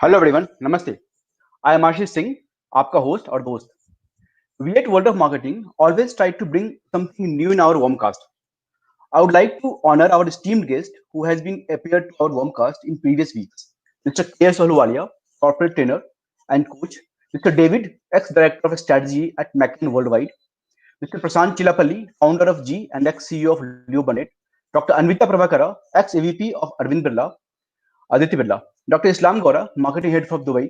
Hello everyone, नमस्ते। I am Ashish Singh, आपका host और दोस्त। We at World of Marketing always try to bring something new in our WomCast. I would like to honor our esteemed guest who has been appeared to our WomCast in previous weeks, Mr. K.S. Ahluwalia, corporate trainer and coach, Mr. David, ex-director of strategy at McKinsey Worldwide, Mr. Prasant Chilapalli, founder of G and ex-CEO of Leo Burnett, Dr. Anvita Prabhakara, ex-AVP of Arvind Birla, Aditya Birla, Dr. Islam Gora, marketing head from Dubai,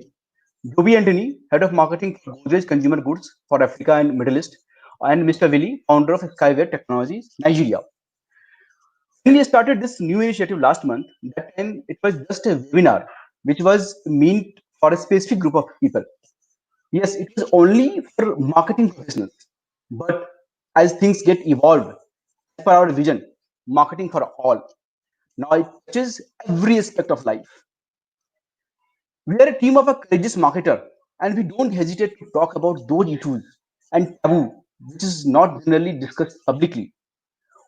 Joby Anthony, Head of Marketing for Godrej Consumer Goods for Africa and Middle East, and Mr. Willie, founder of Skyway Technologies, Nigeria. When we started this new initiative last month, that time it was just a webinar, which was meant for a specific group of people. Yes, it was only for marketing professionals. But as things get evolved, as per our vision, marketing for all. Now it touches every aspect of life. We are a team of a courageous marketer, and we don't hesitate to talk about those issues and taboo which is not generally discussed publicly.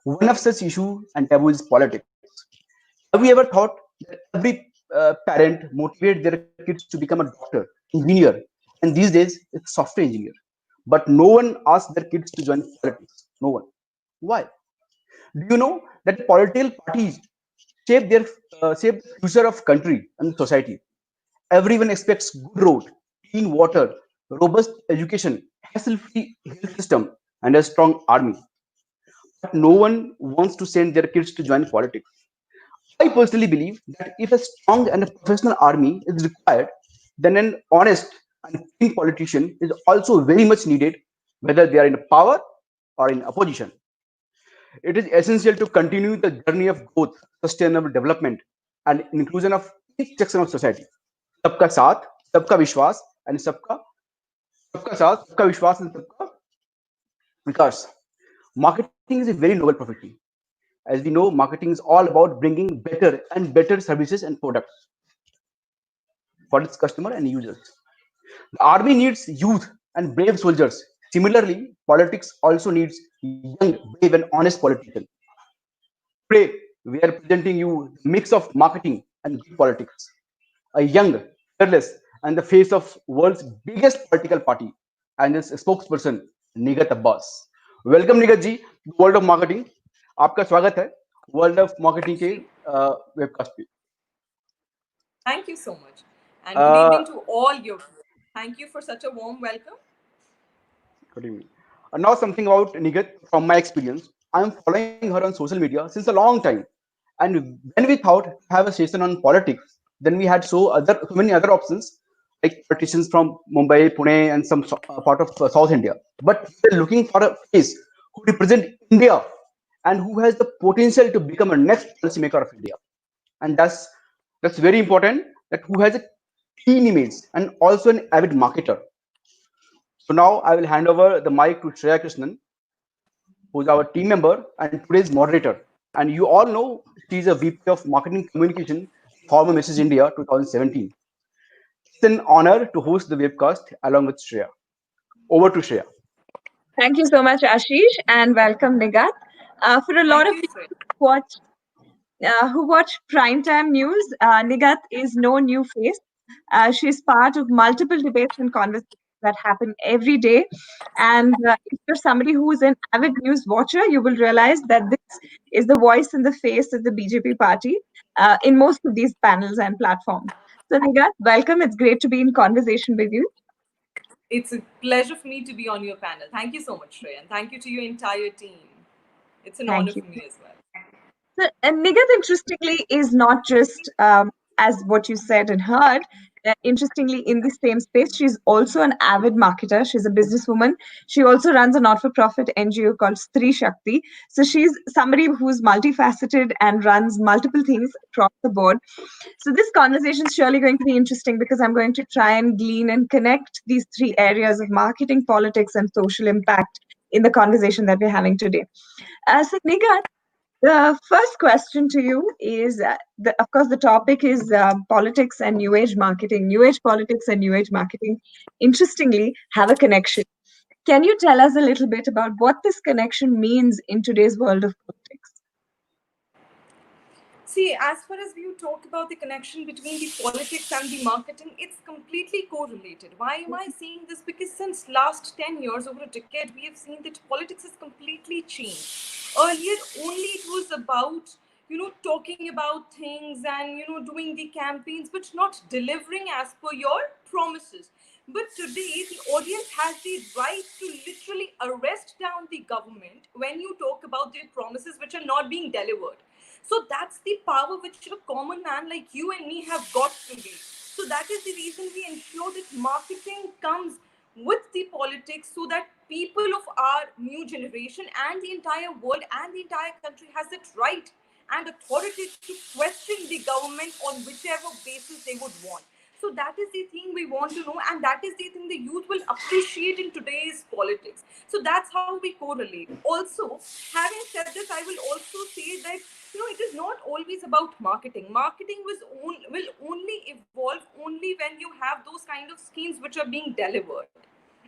One of such issue and taboo is politics. Have you ever thought that every parent motivates their kids to become a doctor, engineer, and these days it's software engineer, but no one asks their kids to join politics. No one. Why? Do you know that political parties shape the future of country and society? Everyone expects good road, clean water, robust education, hassle-free health system, and a strong army. But no one wants to send their kids to join politics. I personally believe that if a strong and a professional army is required, then an honest and clean politician is also very much needed, whether they are in power or in opposition. It is essential to continue the journey of growth, sustainable development, and inclusion of each section of society. सबका साथ, सबका विश्वास, and सबका साथ, सबका विश्वास, and सबका विकास. Marketing is a very noble profession. As we know, marketing is all about bringing better and better services and products for its customer and users. The army needs youth and brave soldiers. Similarly, politics also needs young, brave, and honest politicians. Today, we are presenting you a mix of marketing and good politics. A young, fearless, and the face of world's biggest political party, and its spokesperson, Nigat Abbas. Welcome, Nigat ji, to World of Marketing. आपका स्वागत है world of marketing के webcast पे. Thank you so much. And good evening to all your viewers. Thank you for such a warm welcome. Good evening. Now something about Nigat from my experience. I am following her on social media since a long time. And when we thought to have a session on politics, then we had so many other options like politicians from Mumbai, Pune, and some part of South India. But we're looking for a face who represent India and who has the potential to become a next policymaker of India. And that's very important. That who has a clean image and also an avid marketer. So now I will hand over the mic to Shreya Krishnan, who is our team member and today's moderator. And you all know she is a VP of Marketing Communication, former Mrs. India 2017. It's an honor to host the webcast along with Shreya. Over to Shreya. Thank you so much, Ashish, and welcome, Nigat. For a lot of people who watch primetime news, Nigat is no new face. She's part of multiple debates and conversations that happen every day. And if you're somebody who is an avid news watcher, you will realize that this is the voice and the face of the BJP party in most of these panels and platforms. So, Nigat, welcome. It's great to be in conversation with you. It's a pleasure for me to be on your panel. Thank you so much, Shreya, and thank you to your entire team. It's an honor for me as well. So, Nigat, interestingly, is not just as what you said and heard. Interestingly, in the same space, she's also an avid marketer. She's a businesswoman. She also runs a not-for-profit NGO called Stri Shakti. So she's somebody who's multifaceted and runs multiple things across the board. So this conversation is surely going to be interesting because I'm going to try and glean and connect these three areas of marketing, politics, and social impact in the conversation that we're having today. So Nigat, the first question to you is, of course, the topic is politics and new age marketing. New age politics and new age marketing, interestingly, have a connection. Can you tell us a little bit about what this connection means in today's world of politics? See, as far as you talk about the connection between the politics and the marketing, it's completely correlated. Why am I saying this? Because since last 10 years, over a decade, we have seen that politics has completely changed. Earlier, only it was about, talking about things and, doing the campaigns, but not delivering as per your promises. But today, the audience has the right to literally arrest down the government when you talk about their promises which are not being delivered. So that's the power which a common man like you and me have got today. So that is the reason we ensure that marketing comes with the politics so that people of our new generation and the entire world and the entire country has that right and authority to question the government on whichever basis they would want. So that is the thing we want to know, and that is the thing the youth will appreciate in today's politics. So that's how we correlate. Also, having said this, I will also say that it is not always about marketing. Marketing will only evolve only when you have those kind of schemes which are being delivered.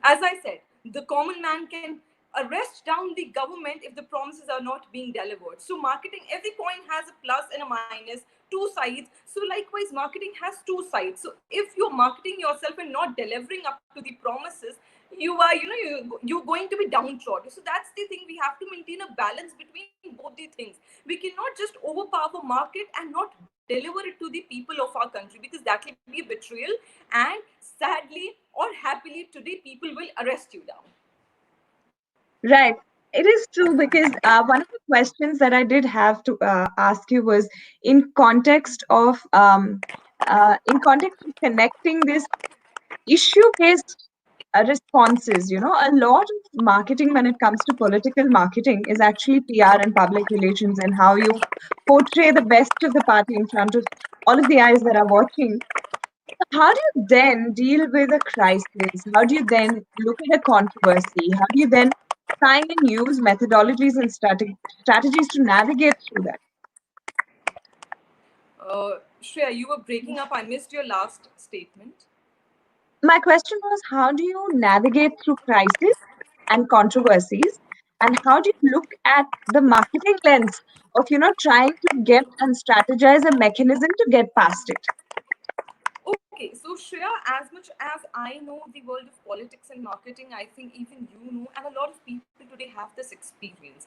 As I said, the common man can arrest down the government if the promises are not being delivered. So marketing, every coin has a plus and a minus, two sides. So likewise, marketing has two sides. So if you're marketing yourself and not delivering up to the promises, you're going to be downtrodden. So that's the thing. We have to maintain a balance between both the things. We cannot just overpower market and not deliver it to the people of our country, because that will be a betrayal. And sadly or happily, today people will arrest you down. Right. It is true because one of the questions that I did have to ask you was in context of connecting this issue-based responses. You know, a lot of marketing when it comes to political marketing is actually PR and public relations and how you portray the best of the party in front of all of the eyes that are watching. How do you then deal with a crisis? How do you then look at a controversy? How do you then try and use methodologies and strategies to navigate through that? Shreya, you were breaking up. I missed your last statement. My question was, how do you navigate through crisis and controversies? And how do you look at the marketing lens of, trying to get and strategize a mechanism to get past it? Okay, so Shreya, as much as I know the world of politics and marketing, I think even you know, and a lot of people today have this experience.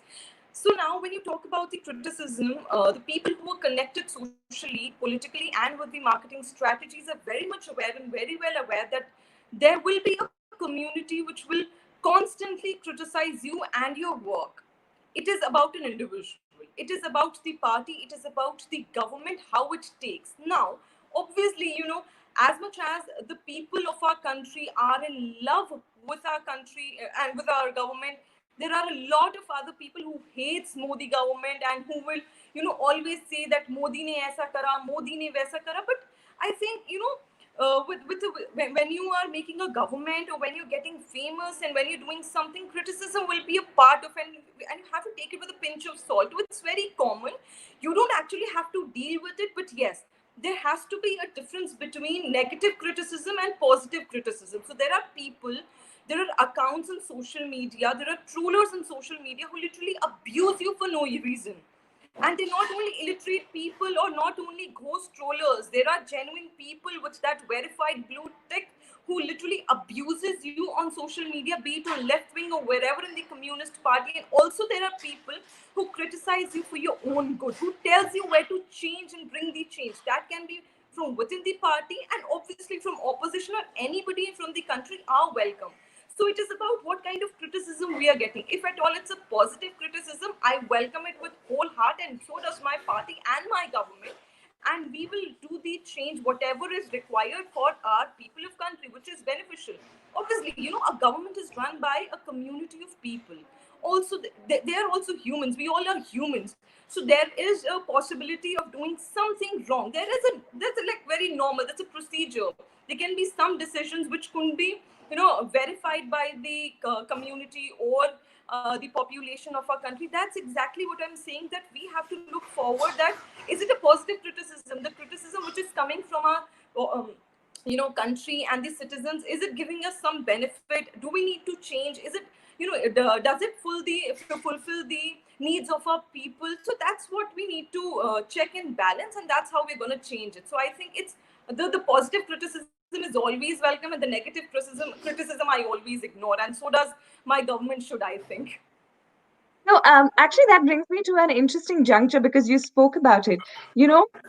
So now, when you talk about the criticism, the people who are connected socially, politically, and with the marketing strategies are very much aware and very well aware that there will be a community which will constantly criticize you and your work. It is about an individual. It is about the party. It is about the government, how it takes. Now, obviously, as much as the people of our country are in love with our country and with our government, there are a lot of other people who hates Modi government and who will, always say that Modi ne aisa kara, Modi ne waisa kara. But I think, when you are making a government or when you're getting famous and when you're doing something, criticism will be a part of, and you have to take it with a pinch of salt. It's very common. You don't actually have to deal with it, but yes, there has to be a difference between negative criticism and positive criticism. So there are people, there are accounts on social media, there are trollers on social media who literally abuse you for no reason. And they're not only illiterate people or not only ghost trollers, there are genuine people with that verified blue tick who literally abuses you on social media, be it on left wing or wherever in the communist party. And also there are people who criticize you for your own good, who tells you where to change and bring the change. That can be from within the party, and obviously from opposition, or anybody from the country are welcome. So it is about what kind of criticism we are getting. If at all it's a positive criticism, I welcome it with whole heart, and so does my party and my government. And we will do the change whatever is required for our people of country, which is beneficial. Obviously, a government is run by a community of people. Also, they are also humans. We all are humans. So there is a possibility of doing something wrong. That's like very normal. That's a procedure. There can be some decisions which couldn't be verified by the community or the population of our country. That's exactly what I'm saying, that we have to look forward, that is it a positive criticism, the criticism which is coming from our country and the citizens, is it giving us some benefit? Do we need to change? Is it does it fulfill the needs of our people? So that's what we need to check and balance, and that's how we're going to change it. So I think it's the positive criticism is always welcome, and the negative criticism I always ignore, and so does my government should, I think. No, actually, that brings me to an interesting juncture because you spoke about it.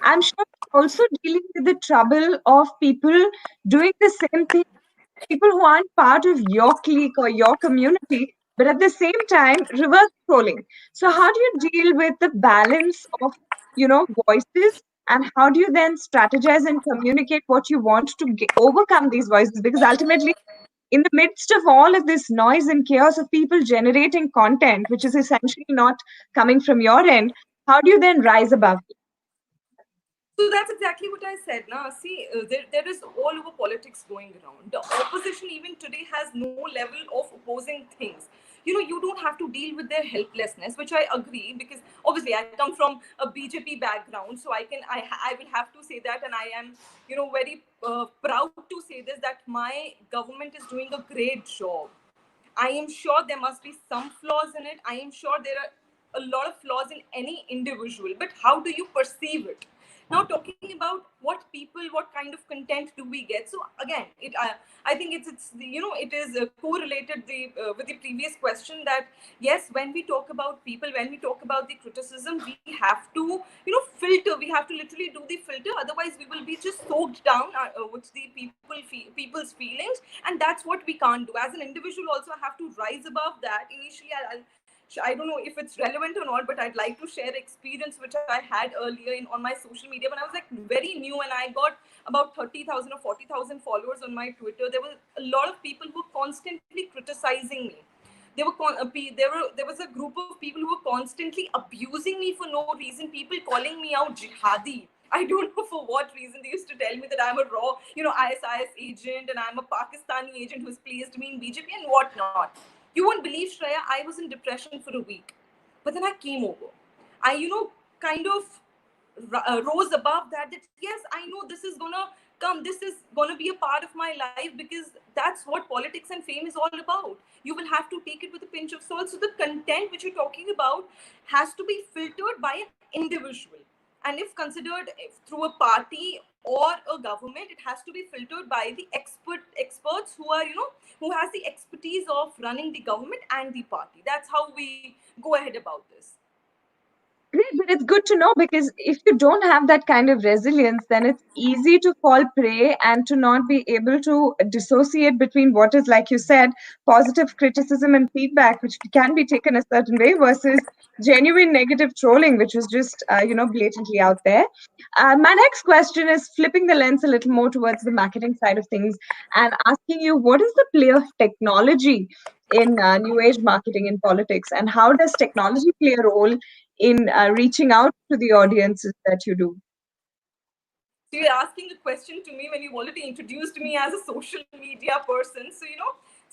I'm sure you're also dealing with the trouble of people doing the same thing, people who aren't part of your clique or your community, but at the same time, reverse trolling. So, how do you deal with the balance of, voices? And how do you then strategize and communicate what you want to overcome these voices? Because ultimately, in the midst of all of this noise and chaos of people generating content, which is essentially not coming from your end, how do you then rise above it? So that's exactly what I said. Now, see, there is all over politics going around. The opposition even today has no level of opposing things. You don't have to deal with their helplessness, which I agree, because obviously I come from a BJP background, so I will have to say that, and I am very proud to say this, that my government is doing a great job. I am sure there must be some flaws in it. I am sure there are a lot of flaws in any individual, but how do you perceive it? Now, talking about what kind of content do we get? So again, I think it is correlated with the previous question, that yes, when we talk about people, when we talk about the criticism, we have to filter. We have to literally do the filter. Otherwise, we will be just soaked down with the people's feelings, and that's what we can't do. As an individual, also, I have to rise above that. Initially, I don't know if it's relevant or not, but I'd like to share experience which I had earlier on my social media when I was like very new, and I got about 30,000 or 40,000 followers on my Twitter. There were a lot of people who were constantly criticizing me. There was a group of people who were constantly abusing me for no reason. People calling me out jihadi. I don't know for what reason. They used to tell me that I'm a raw, ISIS agent, and I'm a Pakistani agent who's placed me in BJP and whatnot. You won't believe, Shreya, I was in depression for a week. But then I came over. I, kind of rose above that, yes, I know this is gonna come. This is gonna be a part of my life, because that's what politics and fame is all about. You will have to take it with a pinch of salt. So the content which you're talking about has to be filtered by an individual. And if considered through a party or a government, it has to be filtered by the experts who are, who has the expertise of running the government and the party. That's how we go ahead about this. Great, but it's good to know because if you don't have that kind of resilience, then it's easy to fall prey and to not be able to dissociate between what is, like you said, positive criticism and feedback, which can be taken a certain way, versus genuine negative trolling, which was just, blatantly out there. My next question is flipping the lens a little more towards the marketing side of things and asking you, what is the play of technology in new age marketing in politics, and how does technology play a role in reaching out to the audiences that you do? So you're asking a question to me when you've already introduced me as a social media person. So,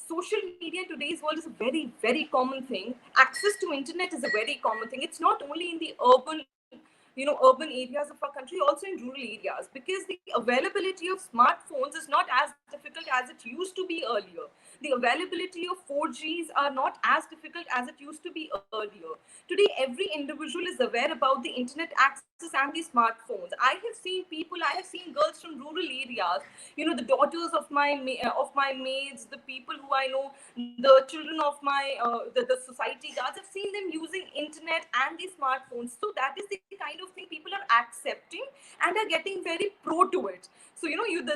social media in today's world is a very, very common thing. Access to internet is a very common thing. It's not only in the urban areas of our country, also in rural areas, because the availability of smartphones is not as difficult as it used to be earlier. The availability of 4Gs are not as difficult as it used to be earlier. Today, every individual is aware about the internet access and the smartphones. I have seen people, I have seen girls from rural areas, the daughters of my maids, the people who I know, the children of the society guards. I've seen them using internet and the smartphones. So that is the kind of thing people are accepting and are getting very pro to it. So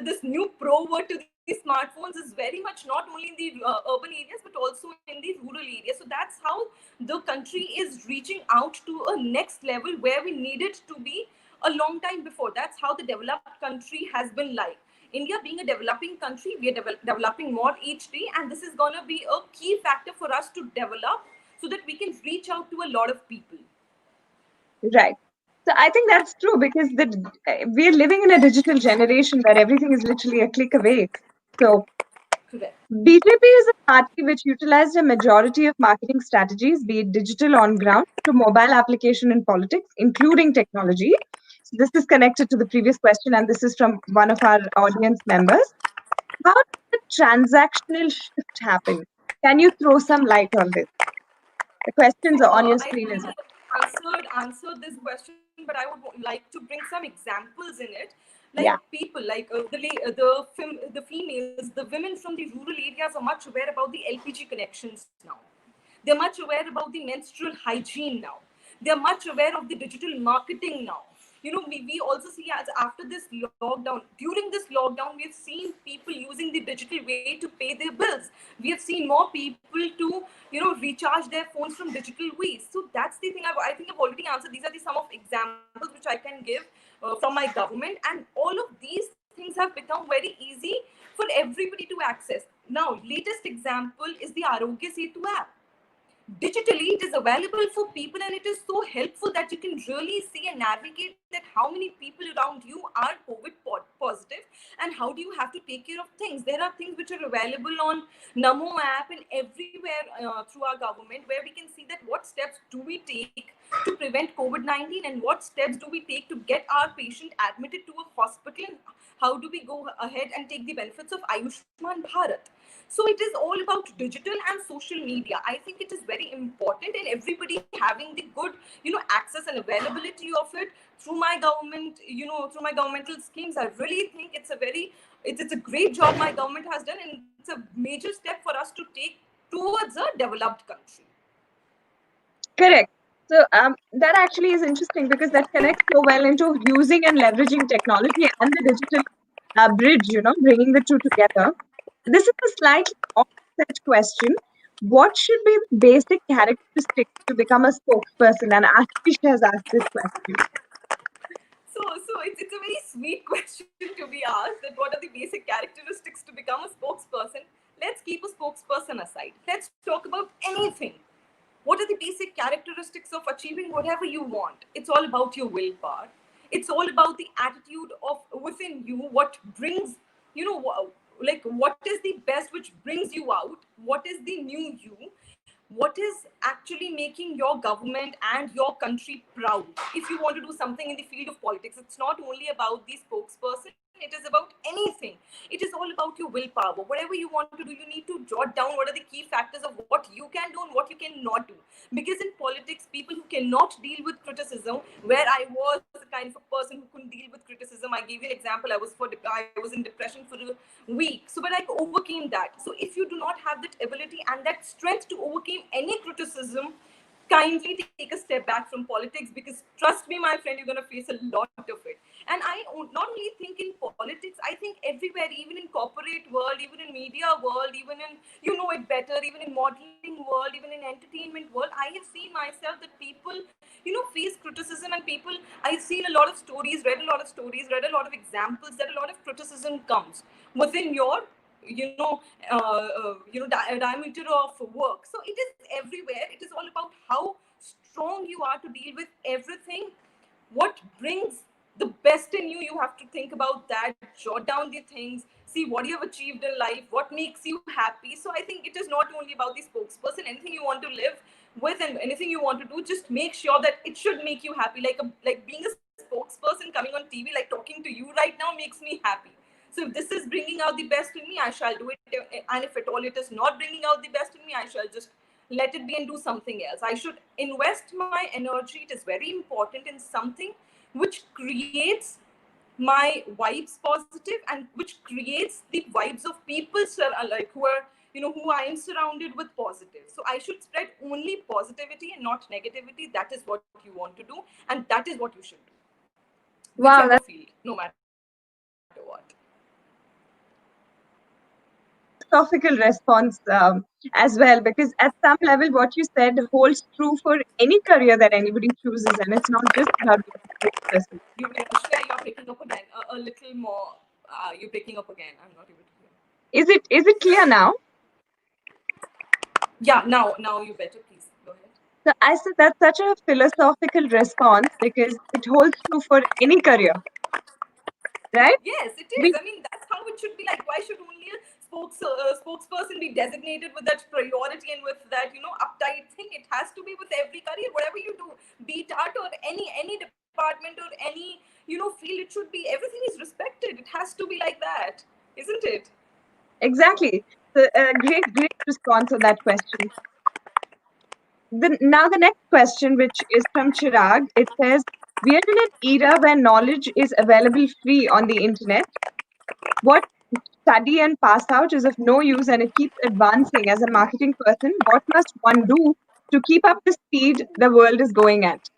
this new pro word to the smartphones is very much not only in the urban areas but also in the rural areas. So that's how the country is reaching out to a next level where we needed to be a long time before. That's how the developed country has been like. India being a developing country, we are developing more each day, and this is going to be a key factor for us to develop so that we can reach out to a lot of people. Right. So I think that's true because we're living in a digital generation where everything is literally a click away. So Correct. BJP is a party which utilized a majority of marketing strategies, be it digital on ground to mobile application in politics, including technology. So this is connected to the previous question, and this is from one of our audience members. How did the transactional shift happen? Can you throw some light on this? The questions are So on your I screen think as well. answered this question, but I would like to bring some examples in it. Like Yeah. people, like the females, the women from the rural areas are much aware about the LPG connections now. They're much aware about the menstrual hygiene now. They're much aware of the digital marketing now. We also see as after this lockdown, during this lockdown, we have seen people using the digital way to pay their bills. We have seen more people to recharge their phones from digital ways. So that's the thing. I think I've already answered. These are the some of examples which I can give from my government, and all of these things have become very easy for everybody to access. Now, latest example is the Arogya Setu app. Digitally it is available for people, and it is so helpful that you can really see and navigate that how many people around you are COVID positive, and how do you have to take care of things. There are things which are available on Namo app and everywhere through our government, where we can see that what steps do we take to prevent COVID-19, and what steps do we take to get our patient admitted to a hospital, and how do we go ahead and take the benefits of Ayushman Bharat. So it is all about digital and social media. I think it is very important, and everybody having the good access and availability of it through my government, through my governmental schemes. I really think it's a great job my government has done, and it's a major step for us to take towards a developed country. Correct. So that actually is interesting because that connects so well into using and leveraging technology and the digital bridge, bringing the two together. This is a slightly offset question. What should be the basic characteristics to become a spokesperson? And Ashish has asked this question. So it's a very sweet question to be asked, that what are the basic characteristics to become a spokesperson. Let's keep a spokesperson aside. Let's talk about anything. What are the basic characteristics of achieving whatever you want? It's all about your willpower. It's all about the attitude of within you, what brings, like what is the best which brings you out, what is the new you, what is actually making your government and your country proud. If you want to do something in the field of politics, it's not only about the spokesperson, it is about anything. It is all about your willpower. Whatever you want to do, you need to jot down what are the key factors of what you can do and what you cannot do. Because in politics, people who cannot deal with criticism, where I was a kind of a person who couldn't deal with criticism. I gave you an example. I was in depression for a week. So, but I overcame that. So, if you do not have that ability and that strength to overcome any criticism, kindly take a step back from politics, because trust me, my friend, you're going to face a lot of it. And I not only think in politics, I think everywhere, even in corporate world, even in media world, even in it better, even in modeling world, even in entertainment world, I have seen myself that people face criticism, and people, I've seen a lot of stories, read a lot of stories, read a lot of examples that a lot of criticism comes within your you know diameter of work. So it is everywhere. It is all about how strong you are to deal with everything. What brings the best in you, you have to think about that, jot down the things, see what you have achieved in life, what makes you happy. So I think it is not only about the spokesperson. Anything you want to live with and anything you want to do, just make sure that it should make you happy. Like being a spokesperson coming on TV, like talking to you right now, makes me happy. So if this is bringing out the best in me, I shall do it. And if at all it is not bringing out the best in me, I shall just let it be and do something else. I should invest my energy. It is very important in something which creates my vibes positive, and which creates the vibes of people like who I am surrounded with positive. So I should spread only positivity and not negativity. That is what you want to do, and that is what you should do, whichever Wow, that's field, no matter what. philosophical response as well, because at some level, what you said holds true for any career that anybody chooses, and it's not just about being a spokesperson. Shreya, you're picking up again a little more. You're picking up again. I'm not able to hear. Is it clear now? Yeah, now you better. Please go ahead. So I said that's such a philosophical response because it holds true for any career, right? Yes, it is. We I mean, that's how it should be. Like, why should only a spokesperson be designated with that priority and with that uptight thing? It has to be with every career, whatever you do, be it art or any department or any field. It should be, everything is respected. It has to be like that, isn't it? exactly. So, great response on that question. Now the next question, which is from Chirag, it says, we are in an era where knowledge is available free on the internet. What study and pass out is of no use and it keeps advancing. As a marketing person, what must one do to keep up the speed the world is going at?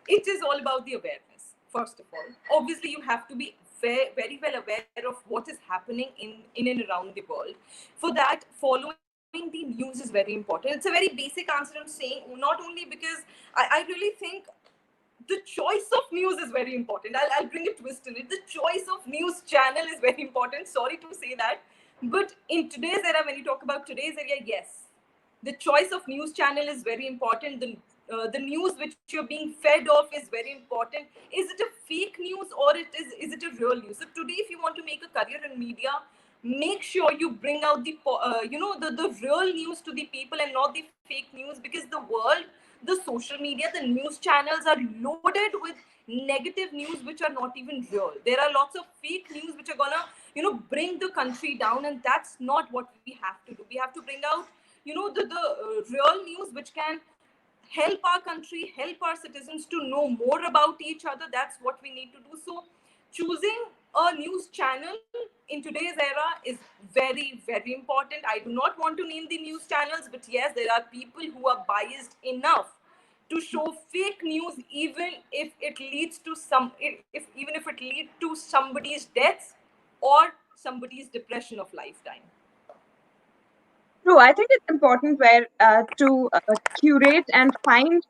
It is all about the awareness, first of all. Obviously, you have to be very well aware of what is happening in and around the world. For that, following the news is very important. It's a very basic answer I'm saying, not only because I really think the choice of news is very important. I'll bring a twist in it. The choice of news channel is very important. Sorry to say that. But in today's era, when you talk about today's era, yes, the choice of news channel is very important. The news which you're being fed off is very important. Is it a fake news or is it a real news? So today, if you want to make a career in media, make sure you bring out the real news to the people and not the fake news, because the world, the social media, the news channels are loaded with negative news which are not even real. There are lots of fake news which are gonna bring the country down, and that's not what we have to do. We have to bring out the real news which can help our country, help our citizens to know more about each other. That's what we need to do. So choosing a news channel in today's era is very important. I do not want to name the news channels, but yes, there are people who are biased enough to show fake news, even if it leads to even if it leads to somebody's death or somebody's depression of lifetime. True, I think it's important where to curate and find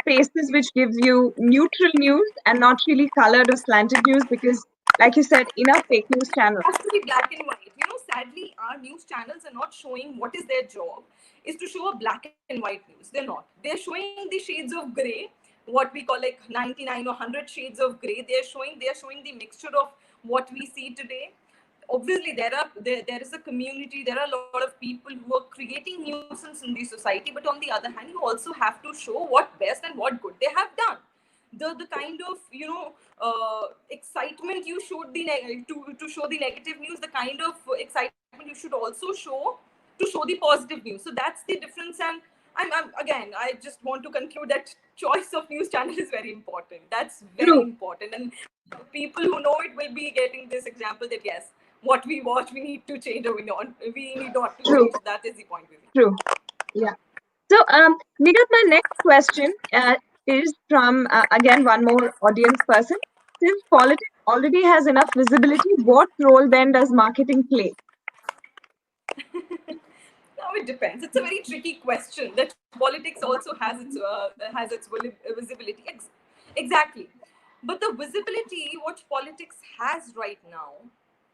spaces which gives you neutral news and not really colored or slanted news because, like you said, enough fake news channels. Has to be black and white. Sadly, our news channels are not showing what is their job is to show a black and white news. They're not. They're showing the shades of gray, what we call like 99 or 100 shades of gray. They're showing the mixture of what we see today. Obviously, there is a community. There are a lot of people who are creating nuisance in the society. But on the other hand, you also have to show what best and what good they have done. The kind of excitement you showed to show the negative news, the kind of excitement you should also show to show the positive news. So that's the difference. And I just want to conclude that choice of news channel is very important. That's very True, important, and people who know it will be getting this example that yes, what we watch we need to change, or we need not to true, change. That is the point with me. true. Yeah. So, Nigat, my next question is from, again, one more audience person. Since politics already has enough visibility, what role then does marketing play? Now it depends. It's a very tricky question. That politics also has its visibility. Exactly, but the visibility what politics has right now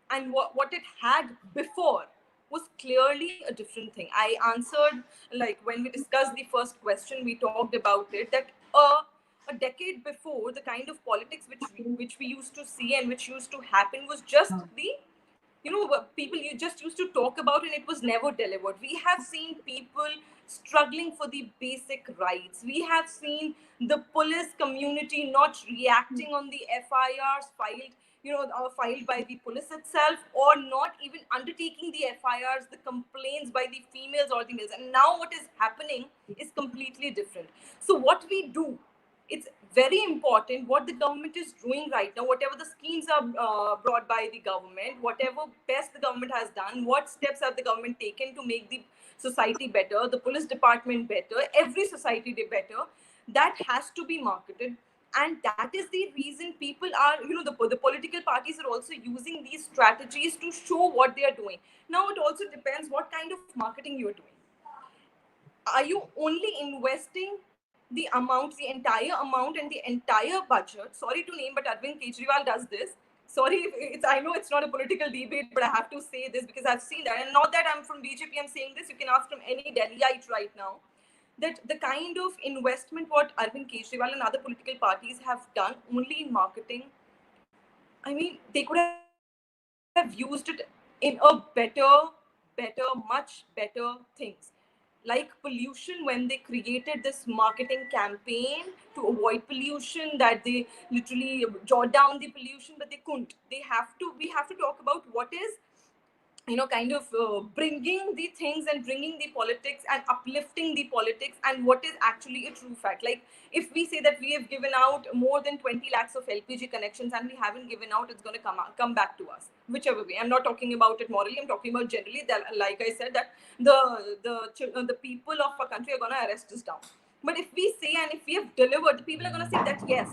and what it had before was clearly a different thing. I answered, like when we discussed the first question, we talked about it that a decade before, the kind of politics which we used to see and which used to happen was just the people you just used to talk about, and it was never delivered. We have seen people struggling for the basic rights. We have seen the police community not reacting on the FIRs filed by the police itself, or not even undertaking the FIRs, the complaints by the females or the males. And now what is happening is completely different. So what we do, it's very important what the government is doing right now, whatever the schemes are brought by the government, whatever best the government has done, what steps have the government taken to make the society better, the police department better, every society better. That has to be marketed, and that is the reason people are, the political parties are also using these strategies to show what they are doing. Now it also depends what kind of marketing you're doing. Are you only investing the amount, the entire amount and the entire budget? Sorry to name, but Arvind Kejriwal does this. Sorry, if it's, I know it's not a political debate, but I have to say this because I've seen that. And not that I'm from BJP, I'm saying this. You can ask from any Delhiite right now. That the kind of investment what Arvind Kejriwal and other political parties have done only in marketing, I mean, they could have used it in a much better things, like pollution. When they created this marketing campaign to avoid pollution, that they literally jot down the pollution, but they couldn't. We have to talk about what is kind of bringing the things and bringing the politics and uplifting the politics and what is actually a true fact. Like, if we say that we have given out more than 20 lakhs of LPG connections and we haven't given out, it's going to come back to us, whichever way. I'm not talking about it morally, I'm talking about generally that, like I said, that the people of our country are going to arrest us down. But if we say and if we have delivered, the people are going to say that yes,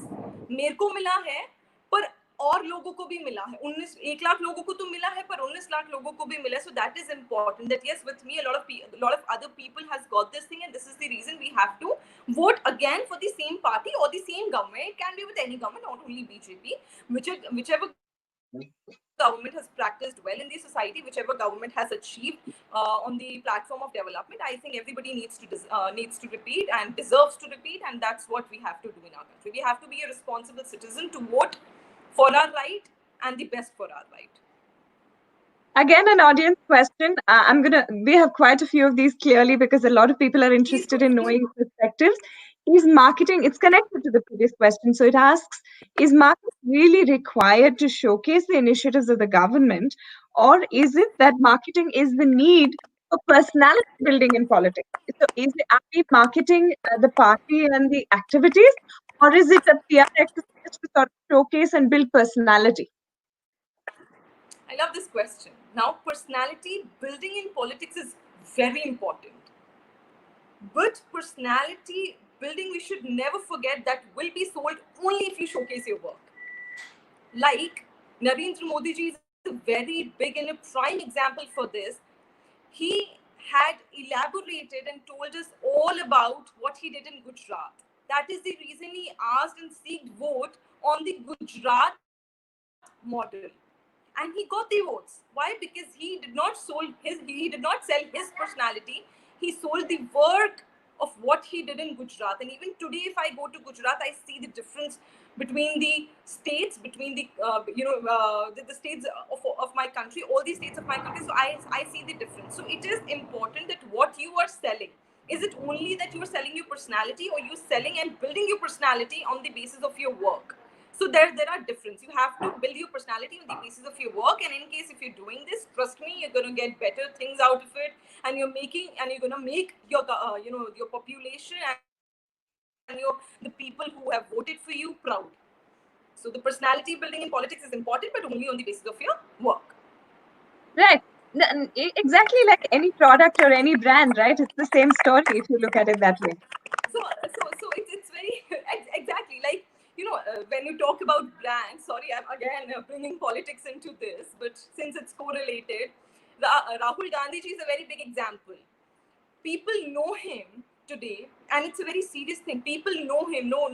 मेरे को मिला है, पर और लोगों को भी मिला है, 1 लाख लोगों को तो मिला है, पर 19 लाख लोगों को भी मिला है. So that is important, that yes, with me a lot of other people has got this thing, and this is the reason we have to vote again for the same party or the same government. It can be with any government, not only BJP. Whichever government has practiced well in the society, whichever government has achieved on the platform of development, I think everybody needs to repeat and deserves to repeat, and that's what we have to do in our country. We have to be a responsible citizen to vote for our right and the best for our right. Again, an audience question. We have quite a few of these clearly because a lot of people are Please interested go. in knowing perspectives. Is marketing, it's connected to the previous question. So it asks, is marketing really required to showcase the initiatives of the government? Or is it that marketing is the need for personality building in politics? So are we marketing the party and the activities? Or is it a PR exercise to sort of showcase and build personality? I love this question. Now, personality building in politics is very important. But personality building, we should never forget, that will be sold only if you showcase your work. Like, Narendra Modi ji is a very big and a prime example for this. He had elaborated and told us all about what he did in Gujarat. That is the reason he asked and sought vote on the Gujarat model. And he got the votes. Why? Because he did not sell his personality. He sold the work of what he did in Gujarat. And even today, if I go to Gujarat, I see the difference between the states, between the states of my country, all the states of my country. So I see the difference. So it is important that what you are selling, is it only that you are selling your personality, or you're selling and building your personality on the basis of your work? So there are difference. You have to build your personality on the basis of your work, and in case if you're doing this, trust me, you're going to get better things out of it, and you're going to make your your population and the people who have voted for you proud. So the personality building in politics is important, but only on the basis of your work. Right. Exactly like any product or any brand, right? It's the same story if you look at it that way. So it's very exactly like, when you talk about brands. Sorry, I'm again bringing politics into this, but since it's correlated, Rahul Gandhi ji is a very big example. People know him today, and it's a very serious thing. People know him. No,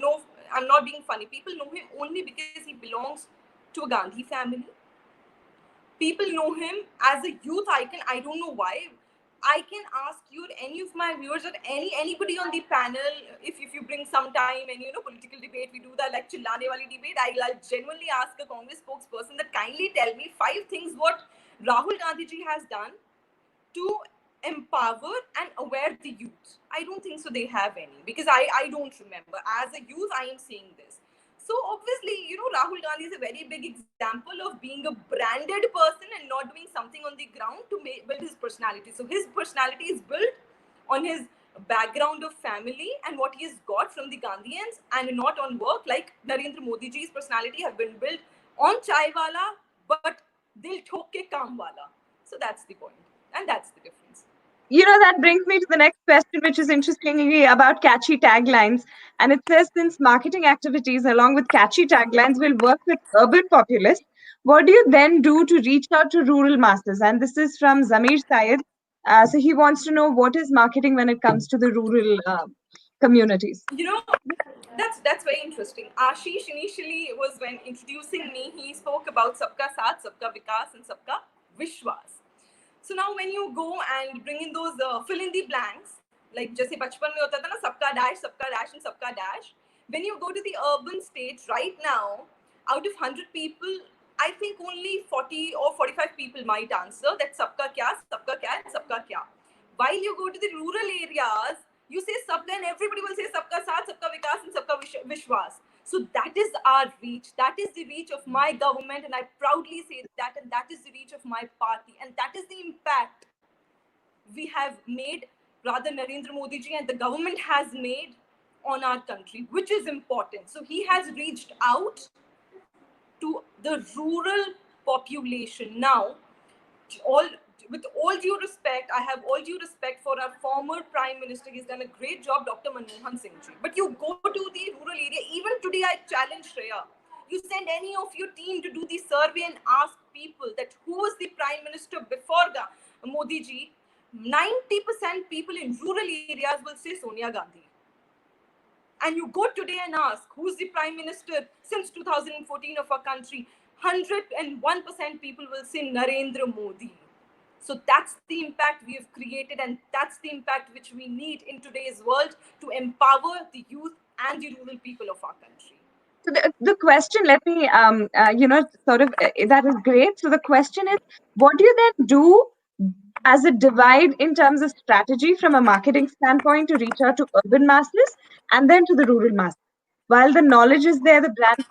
I'm not being funny. People know him only because he belongs to a Gandhi family. People know him as a youth icon. I don't know why. I can ask you, or any of my viewers, or anybody on the panel, if you bring some time and political debate, we do that like chillane wali debate. I'll genuinely ask a Congress spokesperson that kindly tell me 5 things what Rahul Gandhi ji has done to empower and aware the youth. I don't think so they have any, because I don't remember. As a youth, I am saying this. So obviously, Rahul Gandhi is a very big example of being a branded person and not doing something on the ground to build his personality. So his personality is built on his background of family and what he has got from the Gandhians, and not on work. Like Narendra Modi ji's personality have been built on chai wala, but dil thok ke kaam wala. So that's the point, and that's the difference. That brings me to the next question, which is interestingly about catchy taglines. And it says, since marketing activities along with catchy taglines will work with urban populace, what do you then do to reach out to rural masses? And this is from Zamir Syed. So he wants to know, what is marketing when it comes to the rural communities? That's very interesting. Ashish initially was, when introducing me, he spoke about sabka saath, sabka vikas, and sabka vishwas. So now when you go and bring in those fill in the blanks, like जैसे बचपन में होता था ना, सबका dash and सबका dash. When you go to the urban state right now, out of 100 people, I think only 40 or 45 people might answer that sabka kya, and sabka kya. While you go to the rural areas, you say sabka, and everybody will say sabka saath, sabka vikas, and sabka vishwas. So that is our reach. That is the reach of my government, and I proudly say that. And that is the reach of my party, and that is the impact we have made, rather Narendra Modi ji and the government has made on our country, which is important. So he has reached out to the rural population. Now, all with all due respect, I have all due respect for our former Prime Minister. He's done a great job, Dr. Manmohan Singh ji. But you go to the rural area, even today I challenge Shreya. You send any of your team to do the survey and ask people that who was the Prime Minister before Modi ji. 90% people in rural areas will say Sonia Gandhi. And you go today and ask who's the Prime Minister since 2014 of our country, 101% people will say Narendra Modi. So that's the impact we have created, and that's the impact which we need in today's world to empower the youth and the rural people of our country. So the question, let me, sort of, that is great. So the question is, what do you then do as a divide in terms of strategy from a marketing standpoint to reach out to urban masses and then to the rural masses? While the knowledge is there, the brand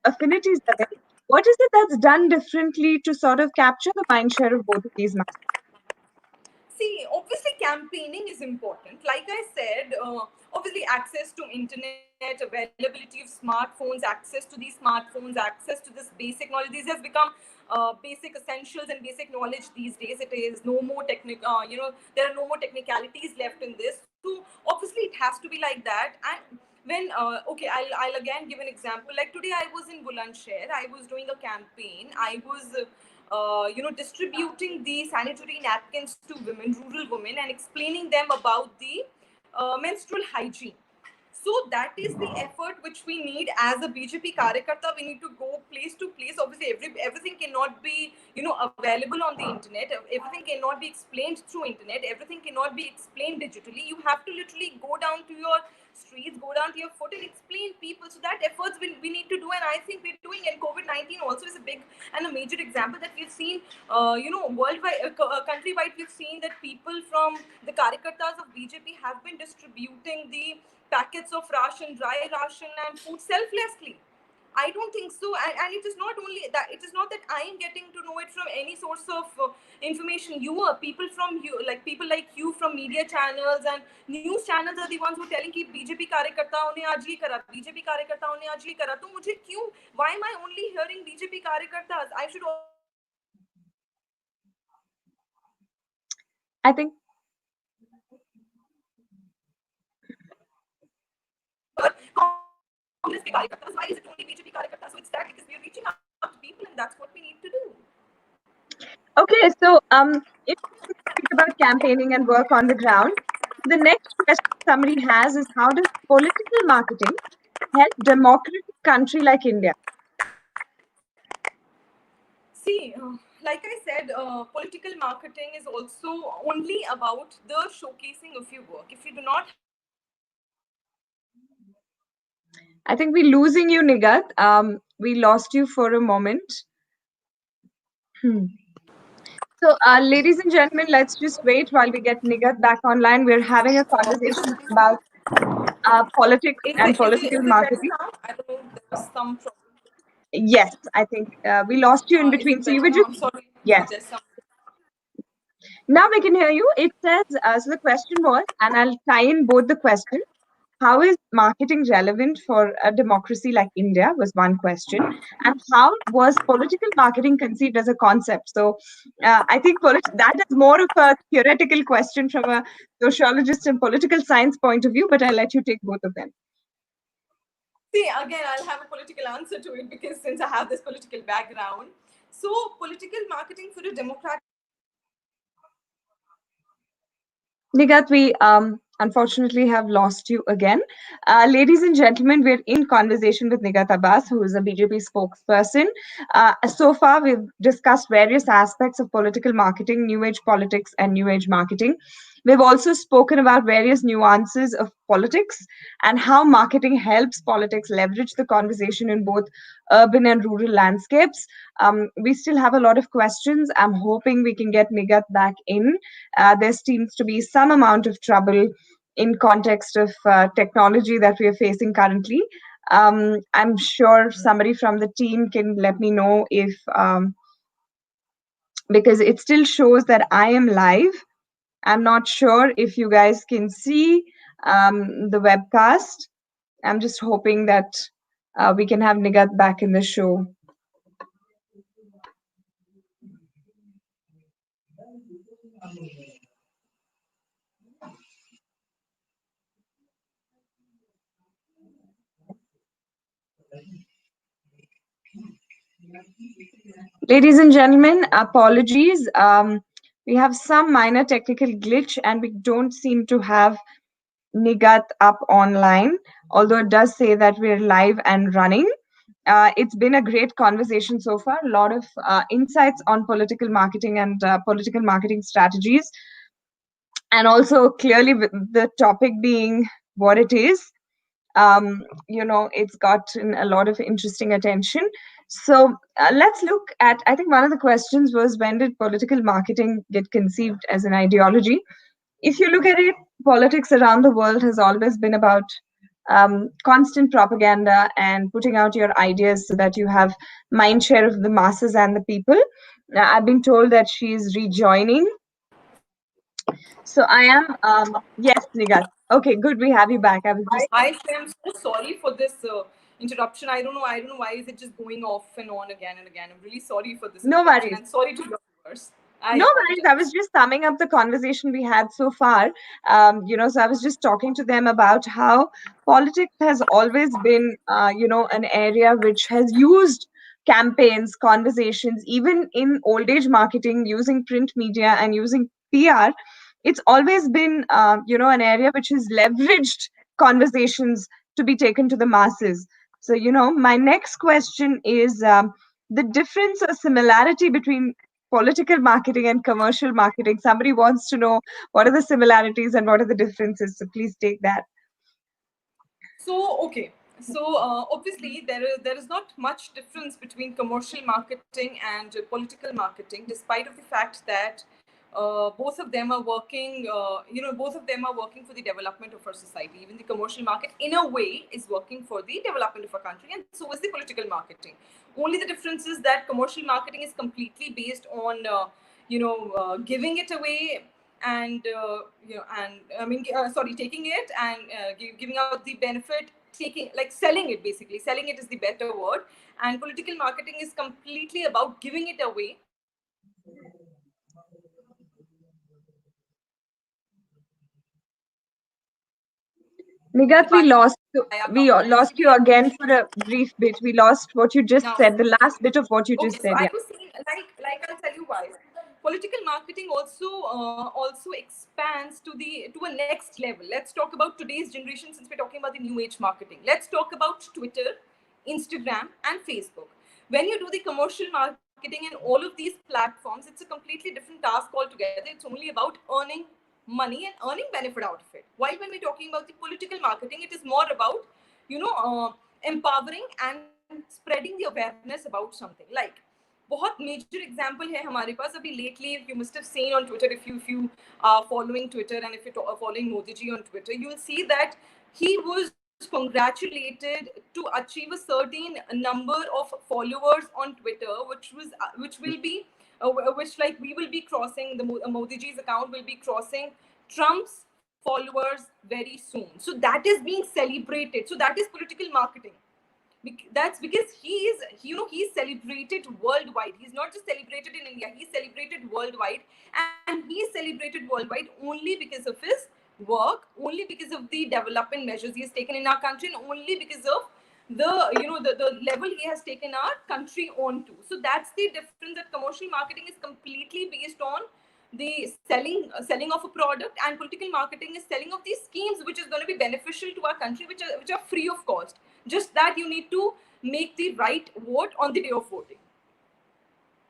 affinities are there, what is it that's done differently to sort of capture the mind share of both of these masses? See, obviously campaigning is important. Like I said, obviously access to internet, availability of smartphones, access to these smartphones, access to this basic knowledge. These has become basic essentials and basic knowledge these days. It is no more there are no more technicalities left in this. So obviously it has to be like that. And when okay, I'll again give an example. Like today I was in Bulandshahr. I was doing a campaign. I was distributing the sanitary napkins to women, rural women, and explaining them about the menstrual hygiene. So that is the effort which we need as a BJP Karyakarta. We need to go place to place. Obviously, everything cannot be available on the internet. Everything cannot be explained through internet. Everything cannot be explained digitally. You have to literally go down to your streets, go down to your foot and explain people. So that efforts we need to do, and I think we're doing. And COVID-19 also is a big and a major example that we've seen. Worldwide, countrywide, we've seen that people from the Karyakartas of BJP have been distributing the packets of ration, dry ration, and food selflessly. I don't think so, and it is not only that. It is not that I am getting to know it from any source of information. You are people from you, like people like you from media channels and news channels are the ones who are telling कि BJP कार्यकर्ताओं ने आज ये करा, BJP कार्यकर्ताओं ने आज ये करा. तो मुझे क्यों? Why am I only hearing BJP कार्यकर्ताs? I should also hear I think Congress ke कार्यकर्ताs. Why is it only BJP कार्यकर्ता? So it's that because we are reaching out to people, and that's what we need to do. okay. So if we speak about campaigning and work on the ground, the next question somebody has is, how does political marketing help democratic country like India? See, like I said, political marketing is also only about the showcasing of your work. If you do not have the I think we're losing you, Nigat. We lost you for a moment. Hmm. So, ladies and gentlemen, let's just wait while we get Nigat back online. We're having a conversation about politics and political is it better marketing. now? I don't know. There was some problem. Yes, I think we lost you in Is between. it So you better were now? just, I'm sorry. yes. There's some. Now we can hear you. It says, so the question was, and I'll tie in both the questions. How is marketing relevant for a democracy like India was one question. And how was political marketing conceived as a concept? So I think that is more of a theoretical question from a sociologist and political science point of view, but I'll let you take both of them. See, again, I'll have a political answer to it because since I have this political background. So, political marketing for a democratic. Nigat, we unfortunately have lost you again. Ladies and gentlemen, we're in conversation with Nigat Abbas, who is a BJP spokesperson. So far, we've discussed various aspects of political marketing, new age politics, and new age marketing. We've also spoken about various nuances of politics and how marketing helps politics leverage the conversation in both urban and rural landscapes. We still have a lot of questions. I'm hoping we can get Nigat back in. There seems to be some amount of trouble in context of technology that we are facing currently. I'm sure somebody from the team can let me know if because it still shows that I am live. I'm not sure if you guys can see the webcast. I'm just hoping that we can have Nigat back in the show. Ladies and gentlemen, apologies. We have some minor technical glitch and we don't seem to have Nigat up online, although it does say that we're live and running. It's been a great conversation so far, a lot of insights on political marketing and political marketing strategies, and also clearly with the topic being what it is. It's gotten a lot of interesting attention. So let's look at, I think one of the questions was, when did political marketing get conceived as an ideology? If you look at it, politics around the world has always been about constant propaganda and putting out your ideas so that you have mind share of the masses and the people. Now, I've been told that she is rejoining. So I am, yes, Nigat. Okay, good. We have you back. I was just, Hi, Shay, I'm so sorry for this interruption. I don't know. I don't know why is it just going off and on again and again. I'm really sorry for this no interruption worries. and sorry to your viewers. I No worries. I was apologize. just summing up the conversation we had so far. So I was just talking to them about how politics has always been, an area which has used campaigns, conversations, even in old age marketing, using print media and using PR. It's always been, an area which has leveraged conversations to be taken to the masses. So, my next question is the difference or similarity between political marketing and commercial marketing. Somebody wants to know what are the similarities and what are the differences. So please take that. So okay, so obviously there is not much difference between commercial marketing and political marketing, despite of the fact that both of them are working. Both of them are working for the development of our society. Even the commercial market, in a way, is working for the development of our country, and so is the political marketing. Only the difference is that commercial marketing is completely based on giving it away and taking it and giving out the benefit, taking, like, selling it. Basically, selling it is the better word. And political marketing is completely about giving it away. Nigat, we Via lost you. government. We Usually, lost you again for a brief bit. We lost what you just now, said, the last bit of what you okay, just so said. I Yeah. was saying, like I'll tell you why. Political marketing also expands to a next level. Let's talk about today's generation, since we're talking about the new age marketing. Let's talk about Twitter, Instagram, and Facebook. When you do the commercial marketing in all of these platforms, it's a completely different task altogether. It's only about earning money and earning benefit out of it. While when we're talking about the political marketing, it is more about empowering and spreading the awareness about something. Like, बहुत major example है हमारे पास अभी lately. You must have seen on Twitter, if you are following Twitter and if you're following Modi ji on Twitter, you will see that he was congratulated to achieve a certain number of followers on Twitter, which will be which, like, we will be crossing the Modi ji's account will be crossing Trump's followers very soon. So that is being celebrated. So that is political marketing. That's because he's celebrated worldwide. He's not just celebrated in India, he's celebrated worldwide. And he's celebrated worldwide only because of his work, only because of the development measures he has taken in our country, and only because of the level he has taken our country on to. So that's the difference, that commercial marketing is completely based on the selling of a product, and political marketing is selling of these schemes which is going to be beneficial to our country, which are free of cost. Just that you need to make the right vote on the day of voting.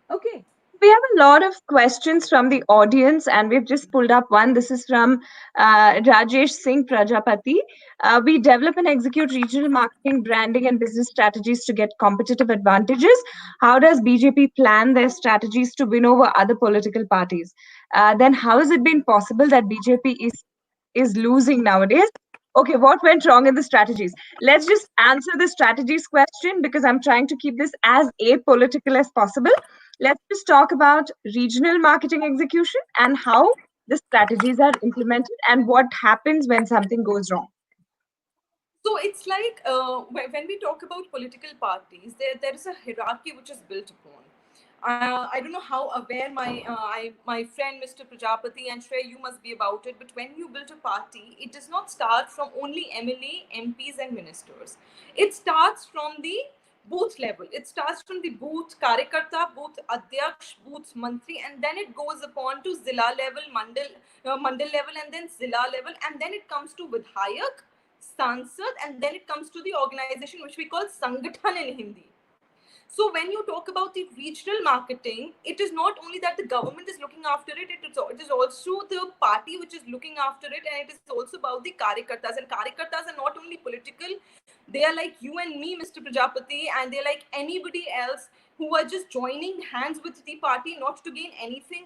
Okay. We have a lot of questions from the audience, and we've just pulled up one. This is from Rajesh Singh Prajapati. We develop and execute regional marketing, branding, and business strategies to get competitive advantages. How does BJP plan their strategies to win over other political parties? Then, how has it been possible that BJP is losing nowadays? Okay, what went wrong in the strategies? Let's just answer the strategies question because I'm trying to keep this as apolitical as possible. Let's just talk about regional marketing execution and how the strategies are implemented and what happens when something goes wrong. So it's like when we talk about political parties, there is a hierarchy which is built upon. I don't know how aware my friend Mr. Prajapati and Shreya, you must be about it. But when you build a party, it does not start from only MLA, MPs, and ministers. It starts from the booth level. It starts from the booth karyakarta, booth adhyaksh, booth mantri, and then it goes upon to zilla level, mandal level, and then zilla level, and then it comes to vidhayak, sansad, and then it comes to the organization which we call sangathan in Hindi. So when you talk about the regional marketing, it is not only that the government is looking after it, it is also the party which is looking after it, and it is also about the karyakartas. And karyakartas are not only political, they are like you and me, Mr. Prajapati, and they're like anybody else who are just joining hands with the party, not to gain anything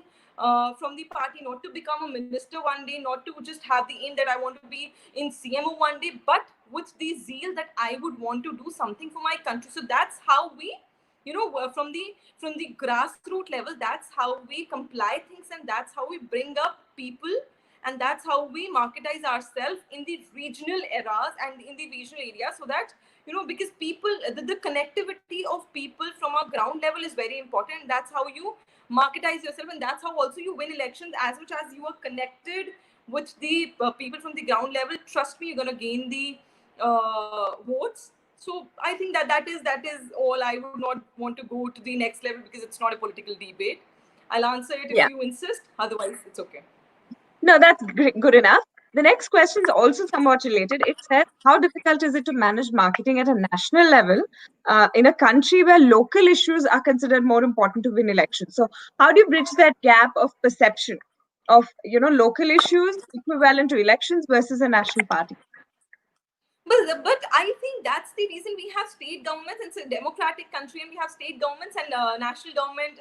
from the party, not to become a minister one day, not to just have the aim that I want to be in CMO one day, but with the zeal that I would want to do something for my country. So that's how we, from the grassroots level, that's how we comply things, and that's how we bring up people, and that's how we marketize ourselves in the regional eras and in the regional area, so that because people, the connectivity of people from our ground level is very important, and that's how you marketize yourself, and that's how also you win elections. As much as you are connected with the people from the ground level, trust me, you're going to gain the votes. So I think that is all. I would not want to go to the next level because it's not a political debate. I'll answer it if Yeah. you insist. Otherwise, it's okay. No, that's good enough. The next question is also somewhat related. It says, how difficult is it to manage marketing at a national level in a country where local issues are considered more important to win elections? So, how do you bridge that gap of perception of local issues equivalent to elections versus a national party? But I think that's the reason we have state governments. It's a democratic country, and we have state governments and national government.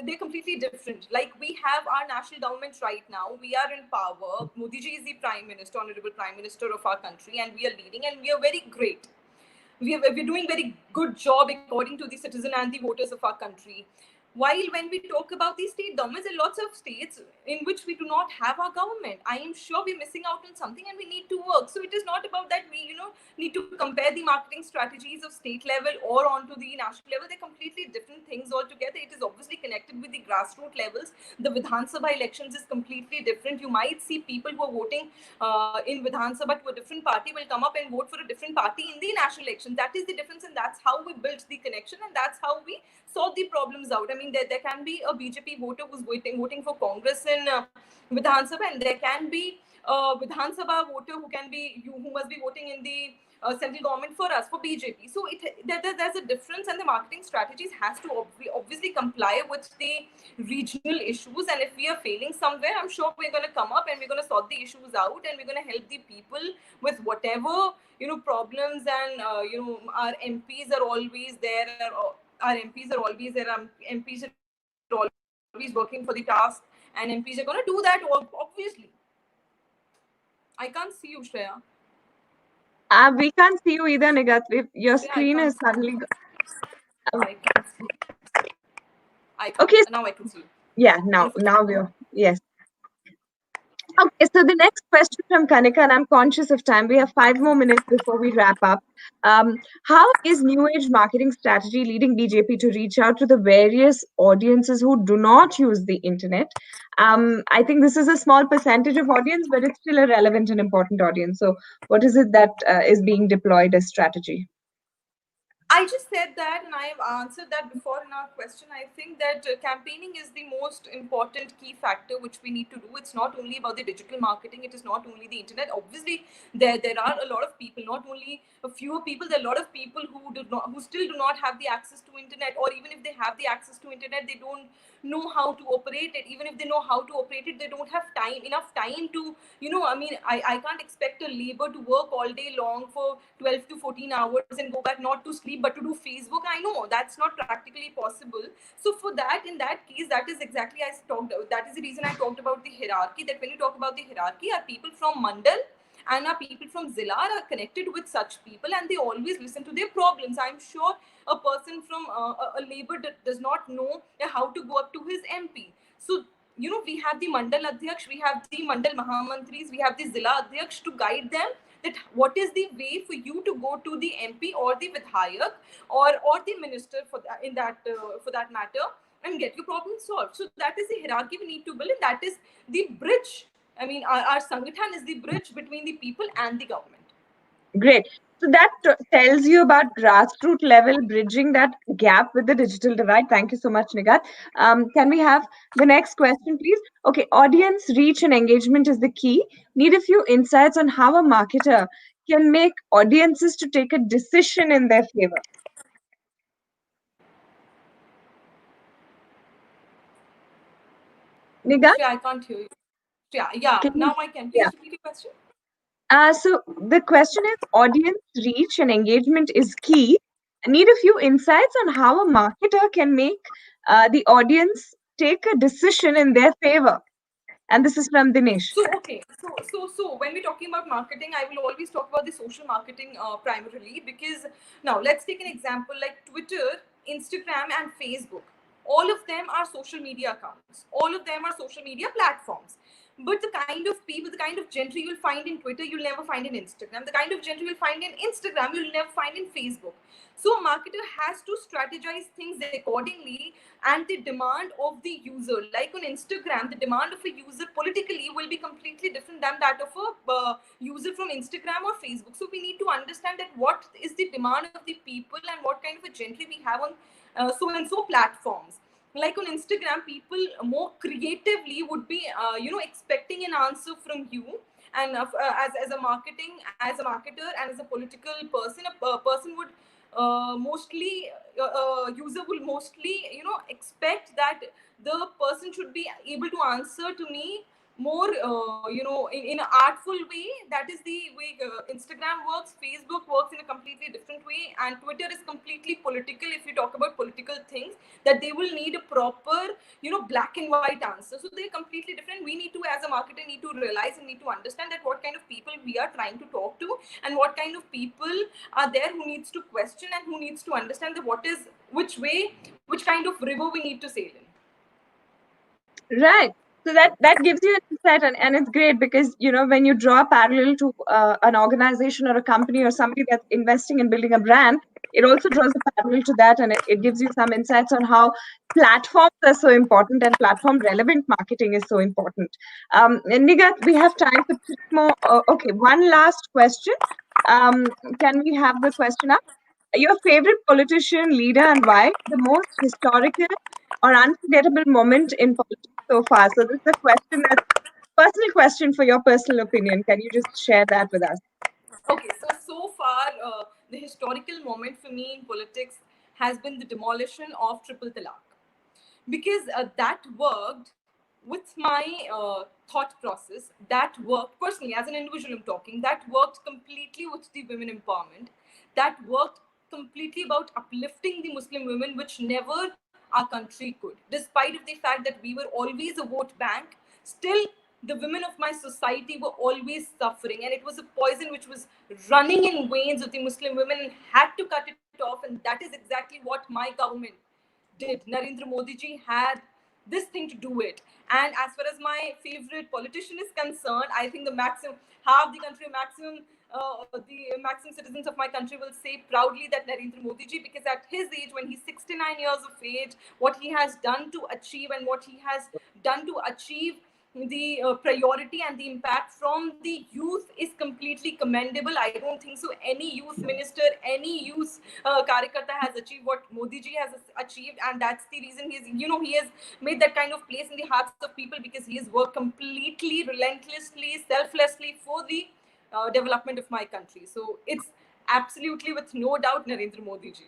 They're completely different. Like we have our national government right now. We are in power. Modi ji is the prime minister, honorable prime minister of our country, and we are leading, and we are very great. We're doing very good job according to the citizen and the voters of our country. While when we talk about the state governments, there are lots of states in which we do not have our government. I am sure we're missing out on something, and we need to work. So it is not about that we need to compare the marketing strategies of state level or onto the national level. They're completely different things altogether. It is obviously connected with the grassroots levels. The Vidhan Sabha elections is completely different. You might see people who are voting in Vidhan Sabha to a different party will come up and vote for a different party in the national election. That is the difference, and that's how we built the connection, and that's how we sort the problems out. I mean, there can be a BJP voter who's voting for Congress in Vidhan Sabha, and there can be a Vidhan Sabha voter who must be voting in the central government for us, for BJP. So there's a difference, and the marketing strategies has to obviously comply with the regional issues. And if we are failing somewhere, I'm sure we're going to come up and we're going to sort the issues out, and we're going to help the people with whatever problems. And our MPs are always there. Our MPs are always there. MPs are always working for the task, and MPs are going to do that. Obviously, I can't see you, Shreya. We can't see you either, Nigat. Your Shreya, I screen can't is see. suddenly. Um, I can't see. I can't. okay, Now I can see you. yeah, now Wonderful. we're, yes. Okay, so the next question from Kanika, and I'm conscious of time. We have 5 more minutes before we wrap up. How is New Age marketing strategy leading BJP to reach out to the various audiences who do not use the internet? I think this is a small percentage of audience, but it's still a relevant and important audience. So, what is it that is being deployed as strategy? I just said that, and I have answered that before in our question. I think that campaigning is the most important key factor which we need to do. It's not only about the digital marketing. It is not only the internet. Obviously, there are a lot of people, not only a few people. There are a lot of people who still do not have the access to internet, or even if they have the access to internet, they don't know how to operate it. Even if they know how to operate it, they don't have enough time to I mean, I can't expect a labor to work all day long for 12 to 14 hours and go back not to sleep but to do Facebook. I know that's not practically possible. So for that, in that case, that is exactly that is the reason I talked about the hierarchy. That when you talk about the hierarchy, are people from mandal and our people from Zilla are connected with such people, and they always listen to their problems. I'm sure a person from a labor does not know how to go up to his MP. So we have the Mandal Adhyaksh, we have the Mandal Mahamantris, we have the Zilla Adhyaksh to guide them that what is the way for you to go to the MP or the Vidhayak or the minister for that, in that for that matter, and get your problem solved. So that is the hierarchy we need to build, and that is the bridge. I mean, our Sangathan is the bridge between the people and the government. Great. So that tells you about grassroots level bridging that gap with the digital divide. Thank you so much, Nigat. Can we have the next question, please? Okay, audience reach and engagement is the key. Need a few insights on how a marketer can make audiences to take a decision in their favor. Nigat, Shreya, I can't hear you. Shreya, yeah, can you? now I can. Yeah. Please repeat your question. So the question is audience reach and engagement is key. I need a few insights on how a marketer can make the audience take a decision in their favor. And this is from Dinesh. So okay, so when we're talking about marketing, I will always talk about the social marketing primarily, because now let's take an example like Twitter, Instagram, and Facebook. All of them are social media accounts. All of them are social media platforms. But the kind of people, the kind of gentry you'll find in Twitter, you'll never find in Instagram. The kind of gentry you'll find in Instagram, you'll never find in Facebook. So a marketer has to strategize things accordingly and the demand of the user. Like on Instagram, the demand of a user politically will be completely different than that of a user from Instagram or Facebook. So we need to understand that what is the demand of the people and what kind of a gentry we have on so and so platforms. Like on Instagram, people more creatively would be expecting an answer from you, and as a marketer and as a political person, a person would mostly user will mostly expect that the person should be able to answer to me more in an artful way. That is the way Instagram works. Facebook works in a completely different way, and Twitter is completely political. If you talk about political things, that they will need a proper black and white answer. So they're completely different. We need to, as a marketer, need to realize and need to understand that what kind of people we are trying to talk to, and what kind of people are there who needs to question and who needs to understand that what is which way, which kind of river we need to sail in. Right. So that gives you an insight, and it's great because when you draw a parallel to an organization or a company or somebody that's investing in building a brand, it also draws a parallel to that, and it gives you some insights on how platforms are so important and platform relevant marketing is so important. And Nigat, we have time for two more. Okay, one last question. Can we have the question up? Your favorite politician, leader, and why? The most historical or unforgettable moment in politics so far? So this is a question that's personal question for your personal opinion. Can you just share that with us? Okay, so far, the historical moment for me in politics has been the demolition of triple talaq, because that worked with my thought process. That worked personally as an individual. I'm talking. That worked completely with the women empowerment. That worked completely about uplifting the Muslim women, which never our country could. Despite of the fact that we were always a vote bank, still the women of my society were always suffering, and it was a poison which was running in veins of the Muslim women, and had to cut it off. And that is exactly what my government did. Narendra Modi ji had this thing to do it. And as far as my favorite politician is concerned, I think the maximum, half the country, the maximum citizens of my country will say proudly that Narendra Modi ji, because at his age, when he's 69 years of age, what he has done to achieve, and what he has done to achieve the priority and the impact from the youth is completely commendable. I don't think so any youth minister, any youth Karyakarta has achieved what Modi ji has achieved, and that's the reason he has made that kind of place in the hearts of people, because he has worked completely, relentlessly, selflessly for the development of my country. So it's absolutely, with no doubt, Narendra Modi ji.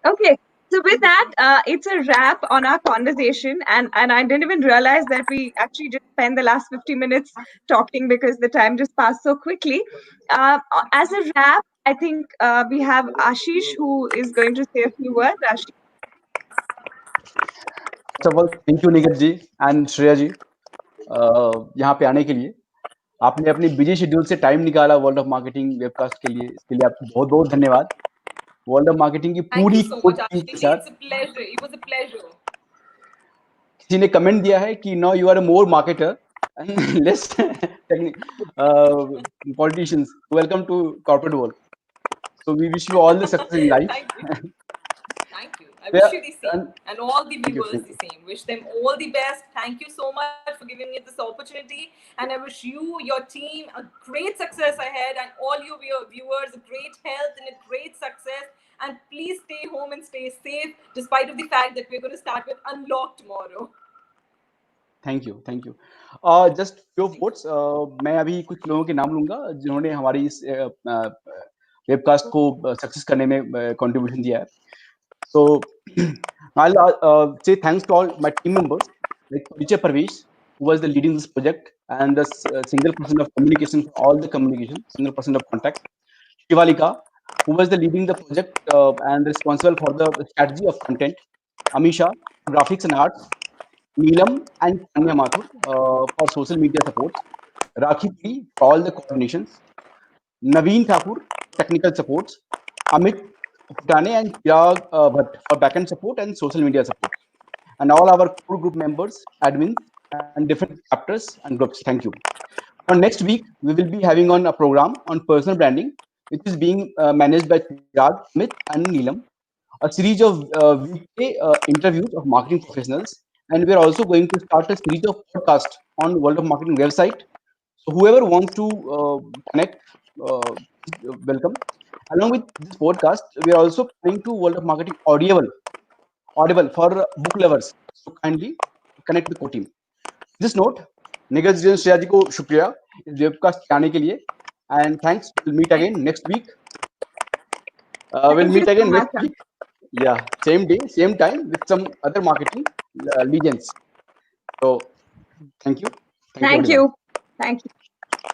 Okay. So with that, it's a wrap on our conversation, and I didn't even realize that we actually just spent the last 50 minutes talking because the time just passed so quickly. As a wrap, I think we have Ashish who is going to say a few words. Ashish. First of all thank you Nikhil ji and Shreya ji यहाँ पे आने के लिए. आपने अपनी busy schedule से time निकाला World of Marketing webcast के लिए, इसके लिए आपको बहुत बहुत धन्यवाद। वर्ल्ड ऑफ मार्केटिंग की Thank पूरी you so core much, team के Ashish. साथ It's a pleasure. It was a pleasure. किसी ने कमेंट दिया है कि now you are a more marketer and less politicians. Welcome to corporate world. So we wish you all the success in life. Thank you. Thank you. I wish you the same. And all the thank you, viewers thank the you, same. Wish them all the best. Thank you so much for giving me this opportunity. And I wish you, your team, a great success ahead, and all your viewers a great health and a great success. And please stay home and stay safe, despite of the fact that we're going to start with Unlock tomorrow. Thank you, thank you. Just few Thank you. Votes, मैं अभी कुछ लोगों के नाम लूंगा जिन्होंने हमारी इस वेबकास्ट को सक्सेस करने में कंट्रीब्यूशन दिया है। So I'll say thanks to all my team members, like Parichai Parvesh, who was the leading this project and the single person of communication for all the communication, single person of contact. Shivalika, who was the leading the project and responsible for the strategy of content. Amisha, graphics and arts. Neelam and Tanya Mathur for social media supports. Rakhi Puri for all the coordinations. Naveen Thakur for technical supports. Amit Putane and Chirag Bhatt for backend support and social media support. And all our core group members, admins, and different chapters and groups. Thank you. On next week, we will be having on a program on personal branding, which is being managed by Chirag, Amit, and Neelam. A series of weekday interviews of marketing professionals, and we are also going to start a series of podcasts on World of Marketing website. So whoever wants to connect, welcome. Along with this podcast, we are also planning to World of Marketing audible for book lovers. So kindly connect with core team. This note, निगज जी श्रेया जी को शुक्रिया इस webcast के आने के लिए, and thanks. We'll meet Thank again you. next week. We'll Thank you meet so again much. next week. Yeah, same day, same time with some other marketing legends. So thank you Thank everyone. you. Thank you.